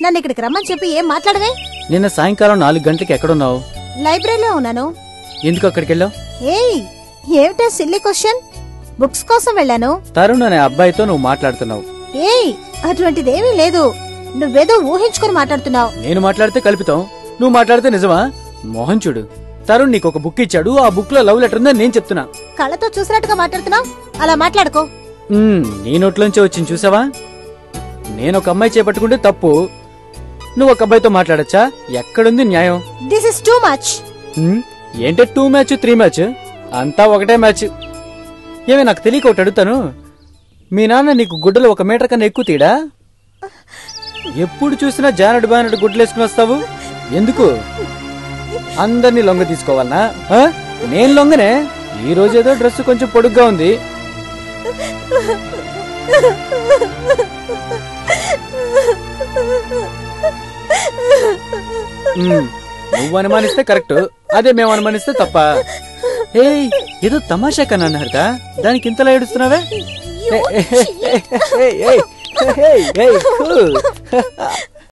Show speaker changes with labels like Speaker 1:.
Speaker 1: నన్ను ఇక్కడికి రమ్మని చెప్పి ఏం మాట్లాడవే?
Speaker 2: నిన్న సాయంకాలం 4 గంటలకి ఎక్కడున్నావు?
Speaker 1: లైబ్రరీలో ఉన్నాను.
Speaker 2: ఎందుకు అక్కడికి వెళ్ళావు?
Speaker 1: ఏయ్, ఏమిటో సిల్లీ క్వశ్చన్. బుక్స్ కోసం వెళ్ళాను.
Speaker 2: తరుణ్ అనే అబ్బాయితో నువ్వు మాట్లాడుతున్నావు.
Speaker 1: ఏయ్, అటువంటిదేమీ లేదు. నువ్వేదో ఊహించుకుని మాట్లాడుతున్నావు.
Speaker 2: నేను మాట్లాడితే కల్పితాం, నువ్వు మాట్లాడితే నిజమా? మోహన్ చూడు, తరుణ్ నీకు ఒక బుక్ ఇచ్చాడు, ఆ బుక్ లో లవ్ లెటర్ ఉందని నేను చెప్తున్నా.
Speaker 1: కళ్ళతో చూసినట్టుగా మాట్లాడుతున్నావు, అలా మాట్లాడుకో.
Speaker 2: నీ నోట్లోంచే వచ్చింది చూసావా? నేను ఒక అమ్మాయి చేపట్టుకుంటే తప్పు, నువ్వు ఒక అబ్బాయితో మాట్లాడచ్చా? ఎక్కడుంది న్యాయం?
Speaker 1: This is too much.
Speaker 2: ఏంటే 2 మ్యాచ్ 3 మ్యాచ్? అంతా ఒకటే మ్యాచ్. ఏమే నాకు తెలియక ఒకటి అడుగుతాను, మీ నాన్న నీకు గుడ్డలు 1 మీటర్ కన్నా ఎక్కువ తీడా? ఎప్పుడు చూసినా జానడు బానడు గుడ్డలు వేసుకుని వస్తావు, ఎందుకు? అందరినీ లొంగ తీసుకోవాలనా? నేను లొంగనే. ఈ రోజేదో డ్రెస్ కొంచెం పొడుగ్గా ఉంది. నువ్వు అనుమానిస్తే కరెక్ట్, అదే మేము అనుమానిస్తే తప్ప. ఏయ్, ఏదో తమాషా కన్నా అన్నారట, దానికి ఇంతలా ఏడుస్తున్నావే?